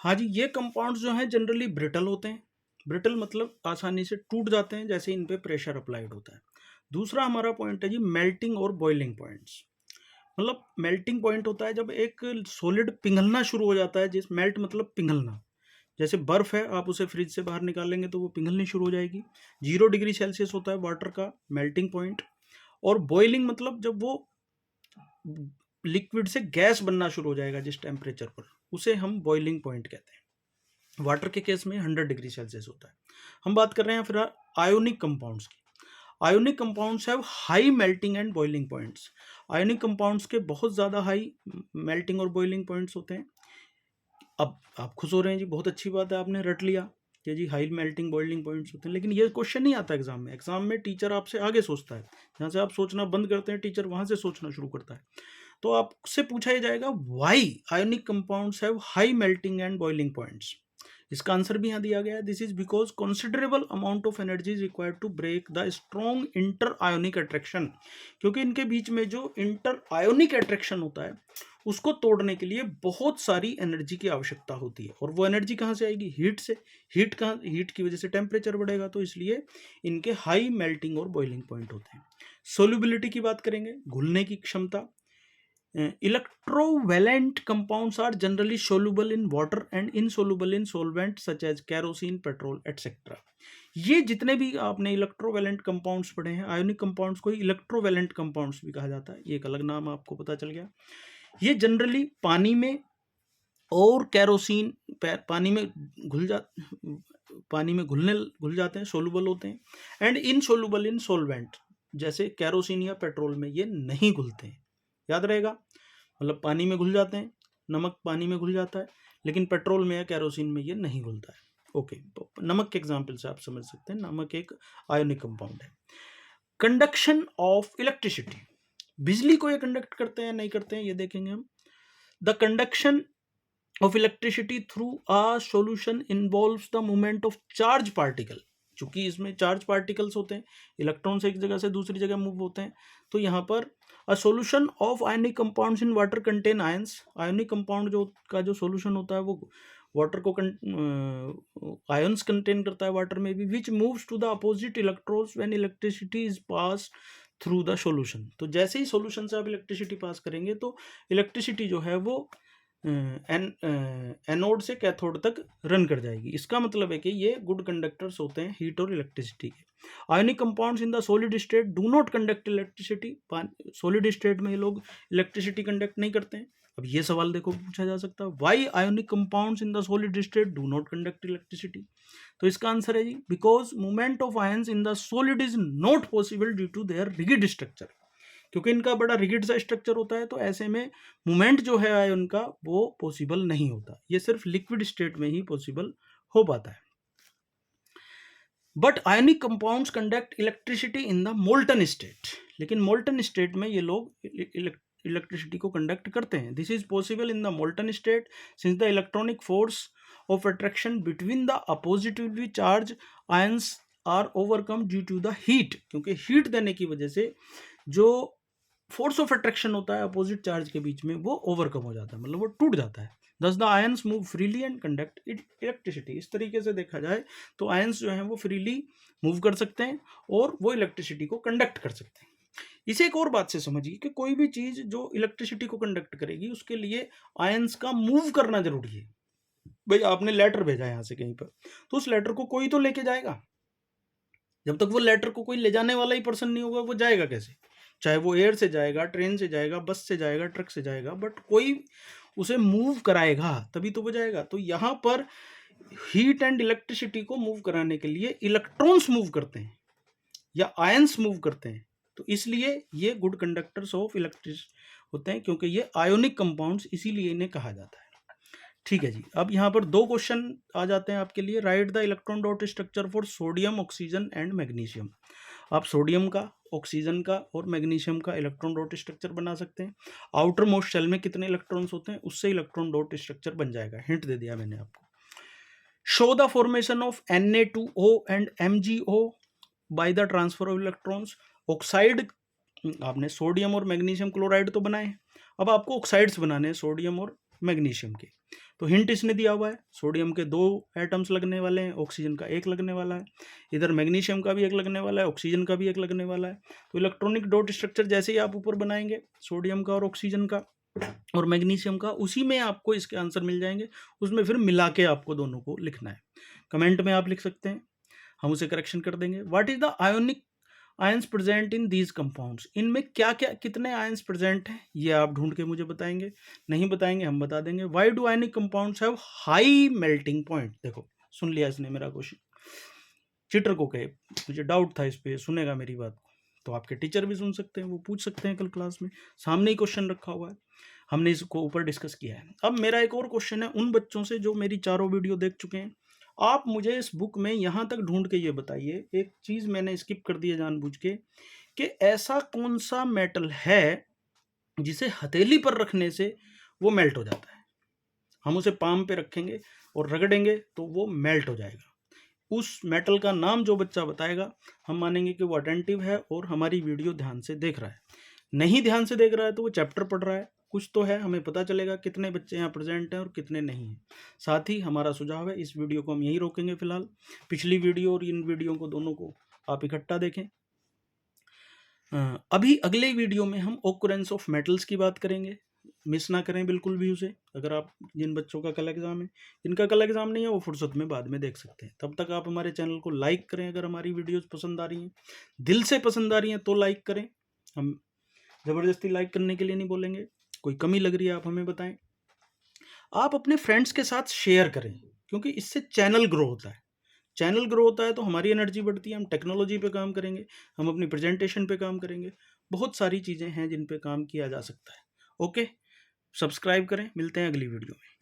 हाँ जी, ये कंपाउंड्स जो हैं जनरली ब्रिटल होते हैं। ब्रिटल मतलब आसानी से टूट जाते हैं जैसे इन पे प्रेशर अप्लाइड होता है। दूसरा हमारा पॉइंट है जी मेल्टिंग और बॉइलिंग पॉइंट्स। मतलब मेल्टिंग पॉइंट होता है जब एक सॉलिड पिघलना शुरू हो जाता है, जिस मेल्ट मतलब पिघलना। जैसे बर्फ है, आप उसे फ्रिज से बाहर निकालेंगे तो वो पिघलनी शुरू हो जाएगी। 0 डिग्री सेल्सियस होता है वाटर का मेल्टिंग पॉइंट। और बॉइलिंग मतलब जब वो लिक्विड से गैस बनना शुरू हो जाएगा जिस टेम्परेचर पर, उसे हम बॉइलिंग पॉइंट कहते हैं। वाटर के केस में 100 डिग्री सेल्सियस होता है। हम बात कर रहे हैं फिर आयोनिक कंपाउंड्स की। Ionic compounds have high melting and boiling points. Ionic compounds के बहुत ज़्यादा हाई मेल्टिंग और बॉइलिंग पॉइंट्स होते हैं। अब आप खुश हो रहे हैं जी, बहुत अच्छी बात है, आपने रट लिया कि जी हाई मेल्टिंग बॉइलिंग पॉइंट्स होते हैं, लेकिन ये क्वेश्चन नहीं आता एग्जाम में। एग्जाम में टीचर आपसे आगे सोचता है, जहाँ से आप सोचना बंद करते हैं टीचर वहाँ से सोचना शुरू करता है। तो आपसे पूछा ही जाएगा why ionic compounds have high melting and boiling points. इसका आंसर भी यहाँ दिया गया है। This is because considerable amount of energy is required to break the strong interionic attraction. क्योंकि इनके बीच में जो इंटर आयोनिक अट्रैक्शन होता है उसको तोड़ने के लिए बहुत सारी एनर्जी की आवश्यकता होती है। और वो एनर्जी कहाँ से आएगी? हीट से। हीट की वजह से टेम्परेचर बढ़ेगा, तो इसलिए इनके हाई मेल्टिंग और बॉइलिंग पॉइंट होते हैं। सोल्यूबिलिटी की बात करेंगे, घुलने की क्षमता। Electrovalent compounds are generally soluble in water and insoluble in solvents such as kerosene, petrol, etc. ये जितने भी आपने इलेक्ट्रोवेलेंट कंपाउंड्स पढ़े हैं, आयोनिक कंपाउंड्स को इलेक्ट्रोवेलेंट कंपाउंड्स भी कहा जाता है। ये एक अलग नाम आपको पता चल गया। ये जनरली पानी में और कैरोसिन पानी में घुल जाते हैं, सोलुबल होते हैं। एंड इनसोलुबल इन सोलवेंट, जैसे कैरोसिन या पेट्रोल में ये नहीं घुलते हैं। याद रहेगा, मतलब पानी में घुल जाते हैं, नमक पानी में घुल जाता है, लेकिन पेट्रोल में या कैरोसिन में ये नहीं घुलता है। ओके, तो नमक के एग्जाम्पल से आप समझ सकते हैं, नमक एक आयोनिक कंपाउंड है। कंडक्शन ऑफ इलेक्ट्रिसिटी, बिजली को ये कंडक्ट करते हैं नहीं करते हैं ये देखेंगे हम। The conduction of electricity through a solution involves the movement of charge particle। चूंकि इसमें चार्ज पार्टिकल्स होते हैं, इलेक्ट्रॉन्स एक जगह से दूसरी जगह मूव होते हैं, तो यहाँ पर a solution of ionic compounds in water contain ions. Ionic compound जो सॉल्यूशन होता है वो वाटर को आयंस कंटेन करता है वाटर में भी, which moves to the opposite electrodes when electricity is pass through the solution. तो जैसे ही सॉल्यूशन से आप इलेक्ट्रिसिटी पास करेंगे तो इलेक्ट्रिसिटी जो है वो एनोड से कैथोड तक रन कर जाएगी। इसका मतलब है कि ये गुड कंडक्टर्स होते हैं हीट और इलेक्ट्रिसिटी के। Ionic compounds in the solid state do not conduct electricity. Solid state में ये लोग इलेक्ट्रिसिटी कंडक्ट नहीं करते हैं। अब ये सवाल देखो पूछा जा सकता है, why ionic compounds in the solid state do not conduct electricity. तो इसका आंसर है जी, because movement of ions in the solid is not possible due to their rigid structure. क्योंकि इनका बड़ा रिगिड सा स्ट्रक्चर होता है, तो ऐसे में मूवमेंट जो है आयन का वो पॉसिबल नहीं होता। ये सिर्फ लिक्विड स्टेट में ही पॉसिबल हो पाता है। But ionic compounds conduct electricity in the molten state. लेकिन मोल्टन स्टेट में ये लोग इलेक्ट्रिसिटी को कंडक्ट करते हैं। This is possible in the molten state since the electronic force of attraction between the oppositely charge ions are overcome due to the heat. क्योंकि heat देने की वजह से जो फोर्स ऑफ अट्रैक्शन होता है अपोजिट चार्ज के बीच में वो ओवरकम हो जाता है, मतलब वो टूट जाता है। दस the ions move freely and conduct electricity. इस तरीके से देखा जाए तो आयंस जो हैं वो फ्रीली मूव कर सकते हैं और वो इलेक्ट्रिसिटी को कंडक्ट कर सकते हैं। इसे एक और बात से समझिए कि कोई भी चीज जो इलेक्ट्रिसिटी को कंडक्ट करेगी उसके लिए आयंस का मूव करना जरूरी है। भाई आपने लेटर भेजा यहाँ से कहीं पर, तो उस लेटर को कोई तो लेके जाएगा। जब तक वो लेटर को कोई ले जाने वाला ही पर्सन नहीं होगा वो जाएगा कैसे? चाहे वो एयर से जाएगा, ट्रेन से जाएगा, बस से जाएगा, ट्रक से जाएगा, बट कोई उसे मूव कराएगा तभी तो वो जाएगा। तो यहाँ पर हीट एंड इलेक्ट्रिसिटी को मूव कराने के लिए इलेक्ट्रॉन्स मूव करते हैं या आयंस मूव करते हैं, तो इसलिए ये गुड कंडक्टर्स ऑफ इलेक्ट्रिक होते हैं, क्योंकि ये आयोनिक कंपाउंड्स, इसीलिए इन्हें कहा जाता है। ठीक है जी, अब यहाँ पर दो क्वेश्चन आ जाते हैं आपके लिए। Right the electron dot structure for sodium, oxygen and magnesium. आप सोडियम का, ऑक्सीजन का और मैग्नीशियम का इलेक्ट्रॉन डॉट स्ट्रक्चर बना सकते हैं। आउटर मोस्ट शेल में कितने इलेक्ट्रॉन्स होते हैं उससे इलेक्ट्रॉन डॉट स्ट्रक्चर बन जाएगा। हिंट दे दिया मैंने आपको। Show the formation of Na2O and MgO by the transfer of electrons. Oxide, आपने सोडियम और मैग्नीशियम क्लोराइड तो बनाए, अब आपको ऑक्साइड्स बनाने हैं सोडियम और मैग्नीशियम के। तो हिंट इसने दिया हुआ है, सोडियम के 2 एटम्स लगने वाले हैं, ऑक्सीजन का 1 लगने वाला है, इधर मैग्नीशियम का भी 1 लगने वाला है, ऑक्सीजन का भी 1 लगने वाला है। तो इलेक्ट्रॉनिक डॉट स्ट्रक्चर जैसे ही आप ऊपर बनाएंगे सोडियम का और ऑक्सीजन का और मैग्नीशियम का, उसी में आपको इसके आंसर मिल जाएंगे, उसमें फिर मिला के आपको दोनों को लिखना है। कमेंट में आप लिख सकते हैं, हम उसे करेक्शन कर देंगे। What is the ionic ions present in these compounds, इनमें क्या क्या कितने आयंस प्रेजेंट हैं ये आप ढूंढ के मुझे बताएंगे, नहीं बताएंगे हम बता देंगे। Why do ionic compounds have high melting point, देखो सुन लिया इसने मेरा क्वेश्चन, चीटर को कहे, मुझे डाउट था इस पे, सुनेगा मेरी बात को, तो आपके टीचर भी सुन सकते हैं, वो पूछ सकते हैं कल क्लास में, सामने ही क्वेश्चन रखा हुआ है, हमने इसको ऊपर डिस्कस किया है। अब मेरा एक और क्वेश्चन है उन बच्चों से जो मेरी चारों वीडियो देख चुके हैं, आप मुझे इस बुक में यहाँ तक ढूंढ के ये बताइए, एक चीज मैंने स्किप कर दी है जानबूझ के, कि ऐसा कौन सा मेटल है जिसे हथेली पर रखने से वो मेल्ट हो जाता है, हम उसे पाम पे रखेंगे और रगड़ेंगे तो वो मेल्ट हो जाएगा, उस मेटल का नाम जो बच्चा बताएगा हम मानेंगे कि वो अटेंटिव है और हमारी वीडियो ध्यान से देख रहा है। नहीं ध्यान से देख रहा है तो वो चैप्टर पढ़ रहा है, कुछ तो है, हमें पता चलेगा कितने बच्चे यहाँ प्रेजेंट हैं और कितने नहीं हैं। साथ ही हमारा सुझाव है इस वीडियो को हम यहीं रोकेंगे फिलहाल, पिछली वीडियो और इन वीडियो को दोनों को आप इकट्ठा देखें। अभी अगले वीडियो में हम ऑकरेंस ऑफ मेटल्स की बात करेंगे, मिस ना करें बिल्कुल भी उसे। अगर आप जिन बच्चों का कल एग्जाम है, जिनका कल एग्जाम नहीं है वो फुर्सत में बाद में देख सकते हैं। तब तक आप हमारे चैनल को लाइक करें, अगर हमारी वीडियोस पसंद आ रही हैं, दिल से पसंद आ रही हैं तो लाइक करें, हम ज़बरदस्ती लाइक करने के लिए नहीं बोलेंगे, कोई कमी लग रही है आप हमें बताएं। आप अपने फ्रेंड्स के साथ शेयर करें, क्योंकि इससे चैनल ग्रो होता है, चैनल ग्रो होता है तो हमारी एनर्जी बढ़ती है, हम टेक्नोलॉजी पे काम करेंगे, हम अपनी प्रेजेंटेशन पे काम करेंगे, बहुत सारी चीज़ें हैं जिन पे काम किया जा सकता है। ओके, सब्सक्राइब करें, मिलते हैं अगली वीडियो में।